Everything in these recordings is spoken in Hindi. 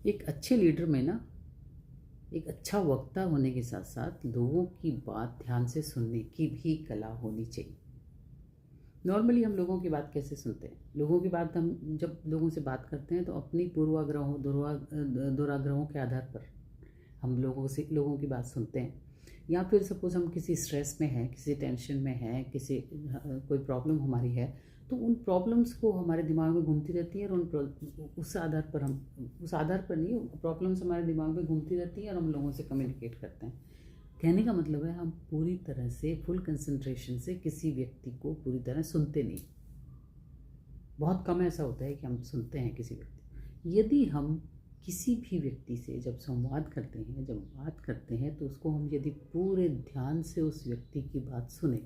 एक अच्छे लीडर में ना एक अच्छा वक्ता होने के साथ साथ लोगों की बात ध्यान से सुनने की भी कला होनी चाहिए। नॉर्मली हम लोगों की बात कैसे सुनते हैं? लोगों की बात हम जब लोगों से बात करते हैं तो अपनी पूर्वाग्रहों दुराग्रहों के आधार पर हम लोगों की बात सुनते हैं। या फिर सपोज़ हम किसी स्ट्रेस में हैं, किसी टेंशन में हैं, किसी कोई प्रॉब्लम हमारी है, तो उन प्रॉब्लम्स को हमारे दिमाग में घूमती रहती है और उस आधार पर हम उस आधार पर नहीं, प्रॉब्लम्स हमारे दिमाग में घूमती रहती हैं और हम लोगों से कम्युनिकेट करते हैं। कहने का मतलब है हम पूरी तरह से फुल कंसंट्रेशन से किसी व्यक्ति को पूरी तरह सुनते नहीं। बहुत कम ऐसा होता है कि हम सुनते हैं किसी व्यक्ति। यदि हम किसी भी व्यक्ति से जब संवाद करते हैं, जब बात करते हैं, तो उसको हम यदि पूरे ध्यान से उस व्यक्ति की बात सुने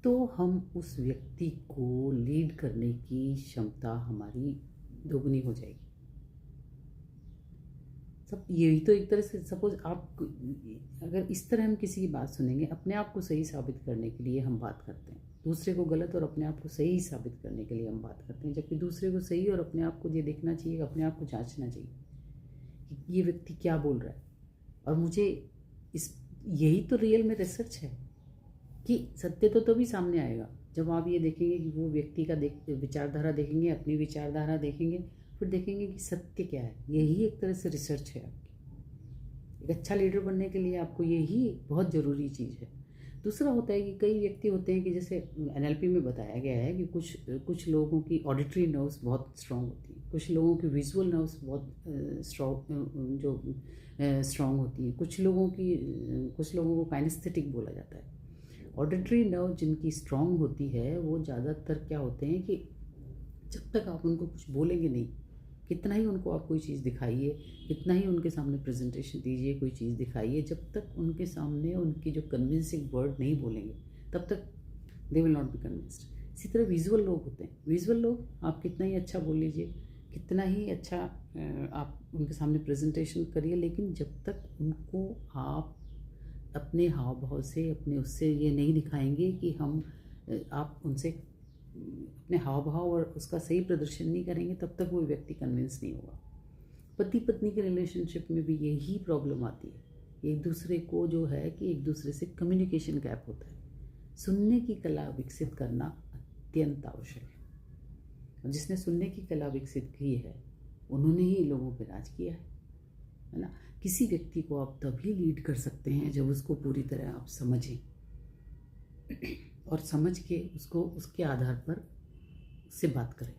तो हम उस व्यक्ति को लीड करने की क्षमता हमारी दोगुनी हो जाएगी। सब यही तो एक तरह से सपोज आप अगर इस तरह हम किसी की बात सुनेंगे, अपने आप को सही साबित करने के लिए हम बात करते हैं, दूसरे को गलत और अपने आप को सही साबित करने के लिए हम बात करते हैं, जबकि दूसरे को सही और अपने आप को ये देखना चाहिए, अपने आप को जांचना चाहिए कि ये व्यक्ति क्या बोल रहा है। और मुझे यही तो रियल में रिसर्च है कि सत्य तो तभी सामने आएगा जब आप ये देखेंगे कि वो व्यक्ति का विचारधारा देखेंगे, अपनी विचारधारा देखेंगे, फिर देखेंगे कि सत्य क्या है। यही एक तरह से रिसर्च है आपकी। एक अच्छा लीडर बनने के लिए आपको यही बहुत ज़रूरी चीज़ है। दूसरा होता है कि कई व्यक्ति होते हैं कि जैसे NLP में बताया गया है कि कुछ लोगों की ऑडिटरी नर्व्स बहुत स्ट्रांग होती हैं, कुछ लोगों की विजुअल नर्व्स बहुत स्ट्रांग होती हैं, कुछ लोगों को काइनेस्थेटिक बोला जाता है। ऑडिटरी नर्व जिनकी स्ट्रांग होती है वो ज़्यादातर क्या होते हैं कि जब तक आप उनको कुछ बोलेंगे नहीं, कितना ही उनको आप कोई चीज़ दिखाइए, कितना ही उनके सामने प्रेजेंटेशन दीजिए, कोई चीज़ दिखाइए, जब तक उनके सामने उनकी जो कन्विंसिंग वर्ड नहीं बोलेंगे तब तक they will not be convinced. इसी तरह विजुअल लोग होते हैं। विजुअल लोग आप कितना ही अच्छा बोल लीजिए, कितना ही अच्छा आप उनके सामने प्रेजेंटेशन करिए, लेकिन जब तक उनको आप अपने हाव भाव से अपने उससे ये नहीं दिखाएंगे कि आप उनसे अपने हाव भाव और उसका सही प्रदर्शन नहीं करेंगे, तब तक वो व्यक्ति कन्विंस नहीं होगा। पति पत्नी के रिलेशनशिप में भी यही प्रॉब्लम आती है। एक दूसरे को जो है कि एक दूसरे से कम्युनिकेशन गैप होता है। सुनने की कला विकसित करना अत्यंत आवश्यक है। और जिसने सुनने की कला विकसित की है उन्होंने ही लोगों पर राज किया है ना। किसी व्यक्ति को आप तभी लीड कर सकते हैं जब उसको पूरी तरह आप समझें और समझ के उसको उसके आधार पर उससे बात करें।